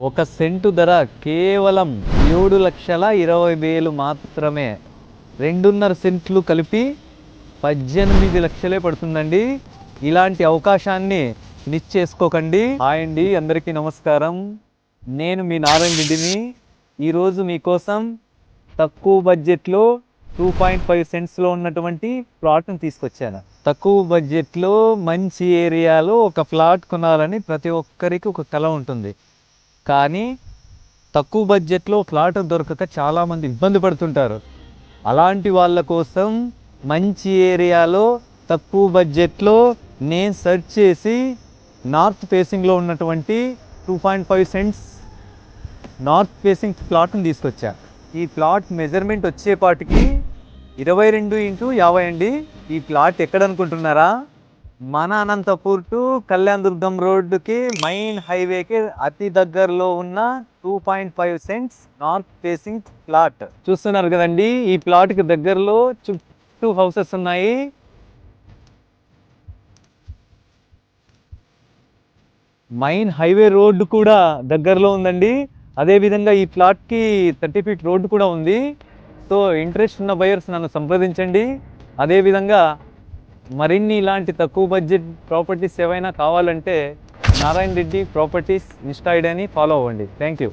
ఒక సెంటు ధర కేవలం 7,20,000 మాత్రమే. 2.5 సెంట్లు కలిపి 18 లక్షలే పడుతుందండి. ఇలాంటి అవకాశాన్ని మిస్ చేసుకోకండి. హాయ్ అండి, అందరికీ నమస్కారం. నేను మీ నారాయణ రెడ్డిని. ఈరోజు మీకోసం తక్కువ బడ్జెట్లో 2.5 సెంట్స్లో ఉన్నటువంటి ప్లాట్ను తీసుకొచ్చాను. తక్కువ బడ్జెట్లో మంచి ఏరియాలో ఒక ప్లాట్ కొనాలని ప్రతి ఒక్కరికి ఒక కల ఉంటుంది. కానీ తక్కువ బడ్జెట్లో ప్లాట్ దొరకక చాలామంది ఇబ్బంది పడుతుంటారు. అలాంటి వాళ్ళ కోసం మంచి ఏరియాలో తక్కువ బడ్జెట్లో నేను సెర్చ్ చేసి నార్త్ ఫేసింగ్లో ఉన్నటువంటి 2.5 సెంట్స్ నార్త్ ఫేసింగ్ ప్లాట్ని తీసుకొచ్చా. ఈ ప్లాట్ మెజర్మెంట్ వచ్చేపాటికి 22x50 అండి. ఈ ప్లాట్ ఎక్కడ అనుకుంటున్నారా? మన అనంతపూర్ టు కళ్యాణ్ దుర్గం రోడ్డుకి మెయిన్ హైవేకి అతి దగ్గరలో ఉన్న 2.5 సెంట్స్ నార్త్ ఫేసింగ్ ప్లాట్ చూస్తున్నారు కదండి. ఈ ప్లాట్కి దగ్గరలో చుట్టూ హౌసెస్ ఉన్నాయి. మెయిన్ హైవే రోడ్డు కూడా దగ్గరలో ఉందండి. అదేవిధంగా ఈ ప్లాట్కి 30 ఫీట్ రోడ్డు కూడా ఉంది. సో ఇంట్రెస్ట్ ఉన్న బయర్స్ నన్ను సంప్రదించండి. అదేవిధంగా మరిన్ని ఇలాంటి తక్కువ బడ్జెట్ ప్రాపర్టీస్ ఏవైనా కావాలంటే నారాయణ రెడ్డి ప్రాపర్టీస్ ఇన్స్టా ఐడిని ఫాలో అవ్వండి. Thank you.